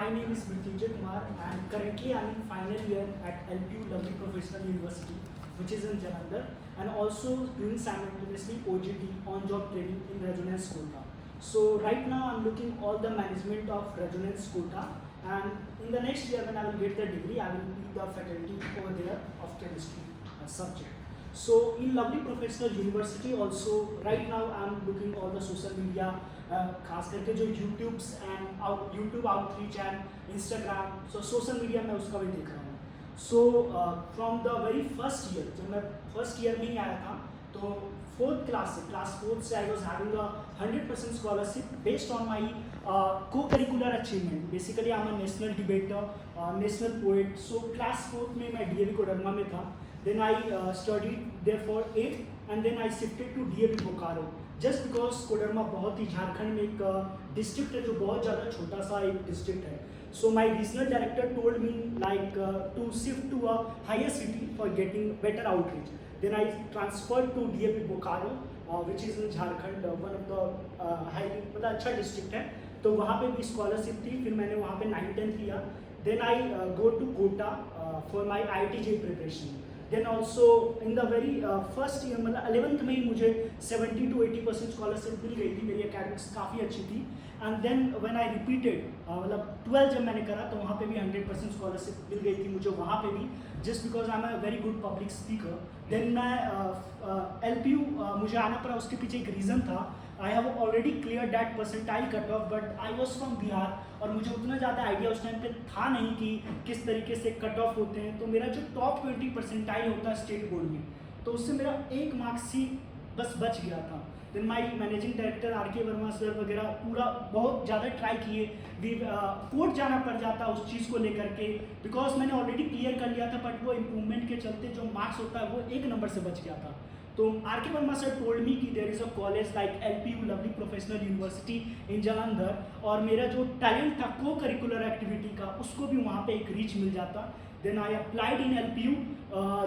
my name is Mrityunjay Kumar and currently I am in final year at LPU Lovely Professional University, which is in Jalandhar, and also doing simultaneously OJT on-job training in Resonance Kota. So right now I am looking all the management of Resonance Kota, and in the next year when I will get the degree, I will be the faculty over there of chemistry subject. So in Lovely Professional University also right now I am looking all the social media, खास करके जो YouTubes and YouTube outreach and Instagram, so social media में उसका भी देख रहा हूँ. So from the very first year, जब मैं फर्स्ट ईयर में ही आया था, तो फोर्थ क्लास से I was having a 100% scholarship based on my co curricular achievement. Basically I am a national debater, national poet. So class fourth में मैं DAV Koderma में था. Then I studied there for 8 and then I shifted to DAV Bokaro, just because Koderma बहुत ही झारखंड में एक district है जो बहुत ज़्यादा छोटा सा एक डिस्ट्रिक्ट है. So my regional director told me like to shift to a higher city for getting better outreach. Then I transfer to DAV Bokaro which is in Jharkhand, one of the highly मतलब अच्छा डिस्ट्रिक्ट है. तो वहाँ पे भी scholarship थी. फिर मैंने वहाँ पे 9th-10th किया. Then I go to Kota for my IIT preparation. Then also in the very first year मतलब 11th में ही मुझे 70 to 80% स्कॉलरशिप मिल गई थी. मेरी एकेडमिक्स काफ़ी अच्छी थी. And then when I repeated मतलब 12 जब मैंने करा तो वहाँ पे भी 100% स्कॉलरशिप मिल गई थी मुझे वहाँ पे भी, just because I am a very good public speaker. Then मैं LPU मुझे आना पड़ा. उसके पीछे एक रीज़न था. I have already clear that percentile cut off, but I was from Bihar और मुझे उतना ज़्यादा आइडिया उस टाइम पे था नहीं कि किस तरीके से कट ऑफ होते हैं. तो मेरा जो टॉप 20 परसेंटाइल होता है स्टेट बोर्ड में, तो उससे मेरा 1 मार्क्स ही बस बच गया था. Then my managing director RK Verma sir वगैरह पूरा बहुत ज़्यादा ट्राई किए. कोर्ट जाना पड़ जाता उस चीज़ को लेकर के, बिकॉज मैंने ऑलरेडी क्लियर कर लिया था, बट वो इम्प्रूवमेंट के चलते जो मार्क्स होता है वो 1 नंबर से बच गया था. तो RK Verma sir told me कि there is a college like LPU lovely professional university in Jalandhar, और मेरा जो टैलेंट था को करिकुलर एक्टिविटी का उसको भी वहाँ पे एक रीच मिल जाता. Then I applied in LPU.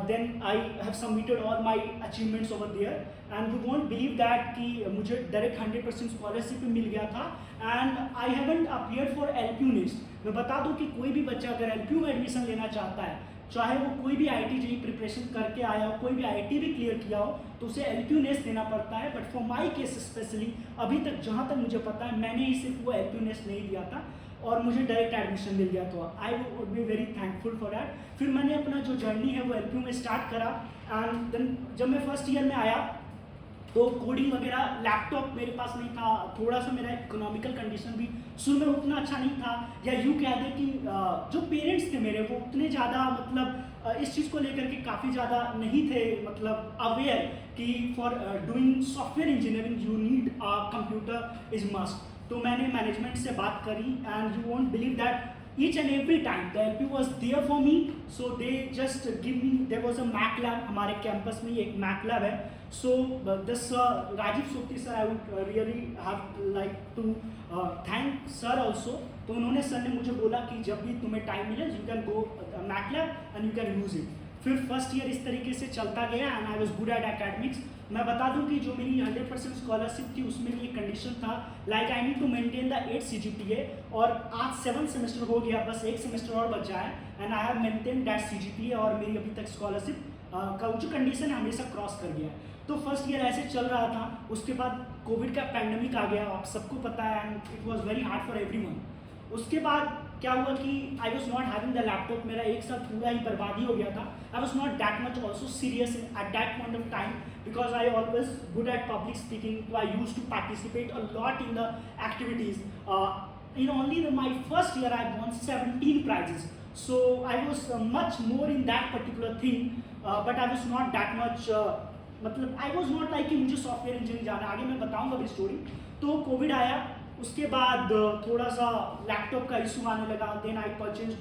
Then I have submitted all my achievements over there, and you won't believe that कि मुझे डायरेक्ट 100% स्कॉलरशिप मिल गया था. And I haven't appeared for LPU next. मैं बता दूं कि कोई भी बच्चा अगर LPU में एडमिशन लेना चाहता है, चाहे वो कोई भी IIT JEE प्रिपरेशन करके आया हो, कोई भी IIT भी क्लियर किया हो, तो उसे LPU नेस्ट देना पड़ता है. But for my case specially अभी तक जहाँ तक मुझे पता है मैंने ही सिर्फ वो LPU नेस्ट नहीं दिया था और मुझे डायरेक्ट एडमिशन मिल गया. तो I would be very thankful for that. फिर मैंने अपना जो जर्नी है वो LPU में स्टार्ट करा. एंड देन जब मैं फर्स्ट ईयर में आया तो कोडिंग वगैरह लैपटॉप मेरे पास नहीं था. थोड़ा सा मेरा इकोनॉमिकल कंडीशन भी शुरू में उतना अच्छा नहीं था, या यूँ कह दें कि जो पेरेंट्स थे मेरे वो उतने ज़्यादा मतलब इस चीज़ को लेकर के काफ़ी ज़्यादा नहीं थे मतलब अवेयर कि for doing software engineering you need computer is must. तो मैंने मैनेजमेंट से बात करी, and you won't believe that each and every time the LPU was there for me. So they just give me, there was a Mac lab, हमारे campus में एक Mac lab है. So this Rajiv Sopati sir, I would really have like to thank sir also. तो उन्होंने sir ने मुझे बोला कि जब भी तुम्हें टाइम मिले you can go Mac lab and you can use it. फिर फर्स्ट ईयर इस तरीके से चलता गया and I was good at academics. मैं बता दूं कि जो मेरी 100% स्कॉलरशिप थी उसमें भी एक कंडीशन था like I need to maintain the 8 CGPA, और आज 7 सेमेस्टर हो गया, बस 1 सेमेस्टर और बचा है and I have maintain that CGPA, और मेरी अभी तक स्कॉलरशिप का जो कंडीशन है हमेशा क्रॉस कर गया. तो फर्स्ट ईयर ऐसे चल रहा था. उसके बाद कोविड का पैंडमिक आ गया, आप सबको पता है, and it was very hard for everyone. उसके बाद क्या हुआ कि I was not having the laptop. मेरा एक साल पूरा ही बर्बादी हो गया था. I was not that much also serious at that point of time because I always good at public speaking. तो I use to participate a lot in the activities. in only my first year I won 17 prizes. So I was much more in that particular thing, but I was not that much मतलब आई was not like कि मुझे software engineering जाना. आगे मैं बताऊंगा अभी story. तो Covid आया, उसके बाद थोड़ा सा लैपटॉप का इशू आने लगा. Then I purchase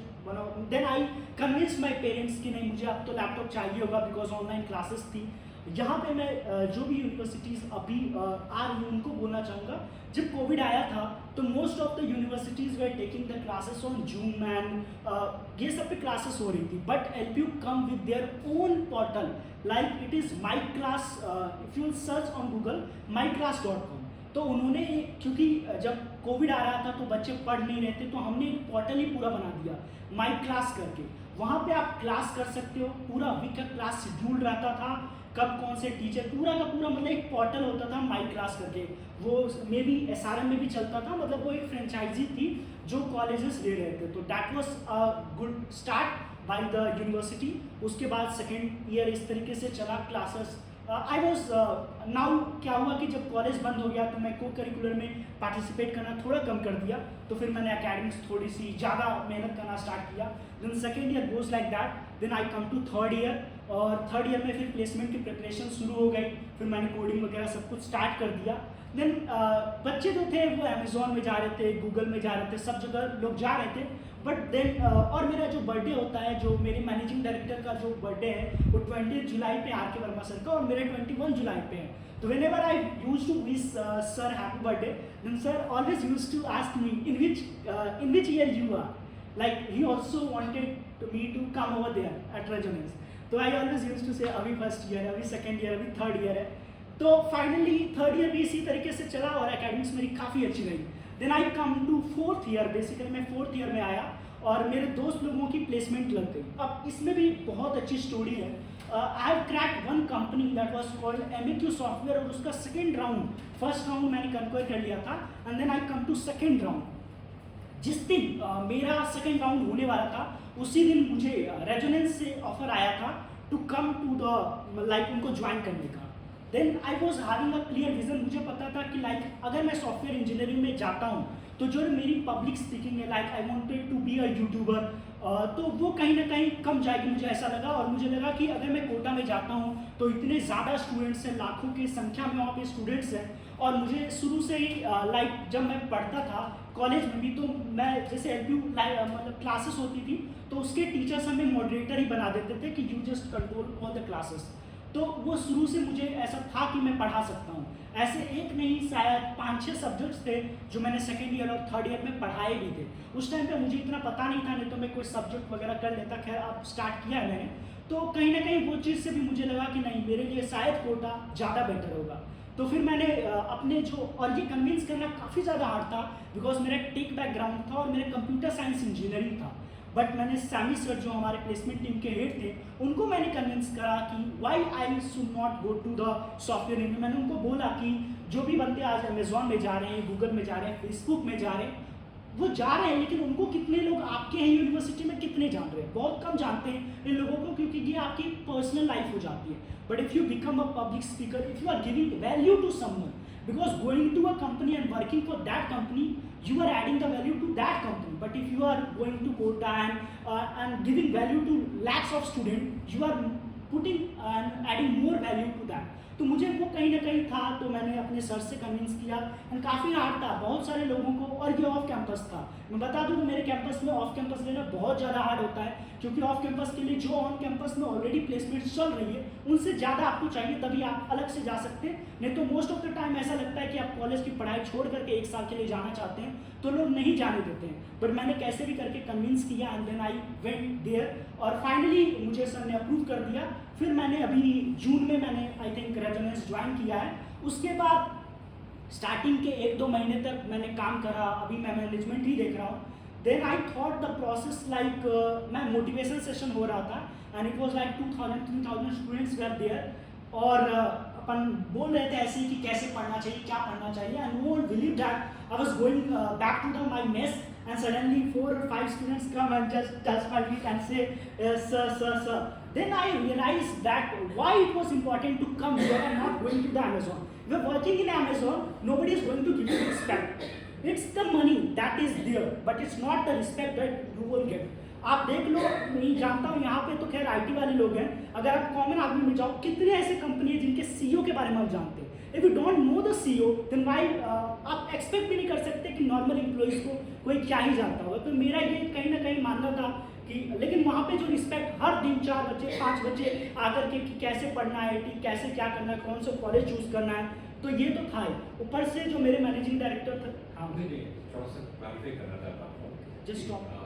then I convince my parents कि नहीं मुझे अब तो लैपटॉप चाहिए होगा बिकॉज ऑनलाइन क्लासेस थी. यहाँ पे मैं जो भी यूनिवर्सिटीज़ अभी आ रही हूँ उनको बोलना चाहूँगा, जब कोविड आया था तो most of the universities were taking the classes on zoom and ये सब पे क्लासेस हो रही थी. But LPU come with their own portal like it is my class. If you search on Google myclass.com, तो उन्होंने, क्योंकि जब कोविड आ रहा था तो बच्चे पढ़ नहीं रहे थे, तो हमने एक पोर्टल ही पूरा बना दिया माई क्लास करके। वहाँ पे आप क्लास कर सकते हो, पूरा वीक का क्लास शेड्यूल रहता था, कब कौन से टीचर, पूरा का पूरा मतलब एक पोर्टल होता था माई क्लास करके। वो मे भी SRM में भी चलता था, मतलब वो एक फ्रेंचाइजी थी जो कॉलेजेस ले रहे थे। तो that was a good start by the university. उसके बाद सेकेंड ईयर इस तरीके से चला क्लासेस। आई वॉज नाउ क्या हुआ कि जब कॉलेज बंद हो गया तो मैं को करिकुलर में पार्टिसिपेट करना थोड़ा कम कर दिया, तो फिर मैंने एकेडमिक्स थोड़ी सी ज़्यादा मेहनत करना स्टार्ट किया। Then second year goes like that, then I come to third year, और थर्ड ईयर में फिर प्लेसमेंट की प्रिपरेशन शुरू हो गई, फिर मैंने कोडिंग वगैरह सब कुछ स्टार्ट कर दिया। देन बच्चे जो थे वो अमेजोन में जा रहे थे, गूगल में जा रहे थे, सब जगह लोग जा रहे थे। बट देन और मेरा जो बर्थडे होता है, जो मेरे मैनेजिंग डायरेक्टर का जो बर्थडे है वो 20 जुलाई पे RK वर्मा सर का, और मेरे 21 जुलाई पे है। तो whenever I use to wish sir happy birthday, then sir always use to ask me in which year you are, like he also wanted me to come over there at Resonance. तो I always use to से अभी first year है, अभी second year, अभी third year है। तो finally third year भी इसी तरीके से चला और एकेडमिक्स मेरी काफ़ी अच्छी रही। Then I come to fourth year, basically मैं फोर्थ ईयर में आया और मेरे दोस्त लोगों की प्लेसमेंट लग गई। अब इसमें भी बहुत अच्छी स्टोरी है। I have cracked one company that was called MEQ software, और उसका सेकेंड राउंड, फर्स्ट राउंड मैंने कंक्वायर कर लिया था, and then I come to second round. जिस दिन मेरा सेकेंड राउंड होने वाला था उसी दिन मुझे रेजोनेंस से ऑफर आया था to come to the like उनको ज्वाइन करने का। Then I was having a clear vision, मुझे पता था कि लाइक अगर मैं सॉफ्टवेयर इंजीनियरिंग में जाता हूँ तो जो मेरी पब्लिक स्पीकिंग है, like I wanted to be a YouTuber, तो वो कहीं ना कहीं कम जाएगी, मुझे ऐसा लगा। और मुझे लगा कि अगर मैं कोटा में जाता हूँ तो इतने ज़्यादा स्टूडेंट्स हैं, लाखों की संख्या में वहाँ पे स्टूडेंट्स हैं, और मुझे शुरू से ही लाइक जब मैं पढ़ता था कॉलेज में भी, तो मैं जैसे LPU मतलब क्लासेस होती थी तो उसके टीचर्स हमें मॉडरेटर ही बना देते थे कि you just control all the classes. तो वो शुरू से मुझे ऐसा था कि मैं पढ़ा सकता हूँ। ऐसे एक नहीं, शायद 5-6 सब्जेक्ट्स थे जो मैंने सेकेंड ईयर और थर्ड ईयर में पढ़ाए भी थे। उस टाइम पे मुझे इतना पता नहीं था, नहीं तो मैं कोई सब्जेक्ट वगैरह कर लेता। खैर अब स्टार्ट किया है मैंने, तो कहीं ना कहीं वो चीज़ से भी मुझे लगा कि नहीं, मेरे लिए शायद कोटा ज़्यादा बेटर होगा। तो फिर मैंने अपने जो, और ये कन्विंस करना काफ़ी ज़्यादा हार्ड था बिकॉज मेरा टेक बैकग्राउंड था और मेरा कंप्यूटर साइंस इंजीनियरिंग था। बट मैंने सैमी सर जो हमारे प्लेसमेंट टीम के हेड थे उनको मैंने कन्विंस करा कि why I should not go to the software engineer. मैंने उनको बोला कि जो भी बंदे आज अमेजोन में जा रहे हैं, गूगल में जा रहे हैं, फेसबुक में जा रहे हैं, वो जा रहे हैं, लेकिन उनको कितने लोग आपके हैं यूनिवर्सिटी में कितने जान रहे हैं? बहुत कम जानते हैं इन लोगों को, क्योंकि ये आपकी पर्सनल लाइफ हो जाती है। But if you become a public speaker, if you are giving value to someone, because going to a company and working for that company, you are adding the value to that company. But if you are going to Kota and giving value to lakhs of students, you are putting and adding more value to that. तो मुझे वो कहीं ना कहीं था, तो मैंने अपने सर से कन्विंस किया, एंड काफ़ी हार्ड था बहुत सारे लोगों को। और ये ऑफ कैंपस था, मैं बता दूँ मेरे कैंपस में ऑफ कैंपस लेना बहुत ज़्यादा हार्ड होता है, क्योंकि ऑफ कैंपस के लिए जो ऑन कैंपस में ऑलरेडी प्लेसमेंट चल रही है उनसे ज़्यादा आपको चाहिए, तभी आप अलग से जा सकते हैं। नहीं तो मोस्ट ऑफ द टाइम ऐसा लगता है कि आप कॉलेज की पढ़ाई छोड़ करके 1 साल के लिए जाना चाहते हैं तो लोग नहीं जाने देते हैं। बट मैंने कैसे भी करके कन्विंस किया, and then I went there, और फाइनली मुझे सर ने अप्रूव कर दिया। फिर मैंने अभी जून में मैंने आई थिंक रेजोनेंस ज्वाइन किया है। उसके बाद स्टार्टिंग के 1-2 महीने तक मैंने काम करा, अभी मैं मैनेजमेंट ही देख रहा हूँ। Then I thought the process like, मैं मोटिवेशन सेशन हो रहा था and it was like 2000-3000 students were there, और अपन बोल रहे थे ऐसे ही कि कैसे पढ़ना चाहिए, क्या पढ़ना चाहिए, and no one believe that I was going back to the my mess and suddenly 4 or 5 students come and just touch my feet and say, sir. Then I realized that why it was important to come here and not going to the Amazon. If you're working in Amazon, nobody is going to give you respect. It's the money that is there, but it's not the respect that you will get. आप देख लो, नहीं जानता हूँ यहाँ पे तो खैर IT वाले लोग हैं, अगर आप कॉमन आदमी में जाओ, कितने ऐसे कंपनी है जिनके CEO के बारे में आप जानते हैं। If you don't know the CEO, then why आप एक्सपेक्ट भी नहीं कर सकते कि नॉर्मल एम्प्लॉइज को कोई क्या ही जानता होगा। तो मेरा ये कहीं ना कहीं मानना था कि, लेकिन वहाँ पे जो रिस्पेक्ट हर दिन 4 बच्चे 5 बच्चे आकर के कि कैसे पढ़ना है, कि कैसे क्या करना है, कौन सा कॉलेज चूज करना है, तो ये तो था ही। ऊपर से जो मेरे मैनेजिंग डायरेक्टर थे, हाँ थोड़ा सा क्लैरिफाई करना चाहता हूँ, जस्ट स्टॉप।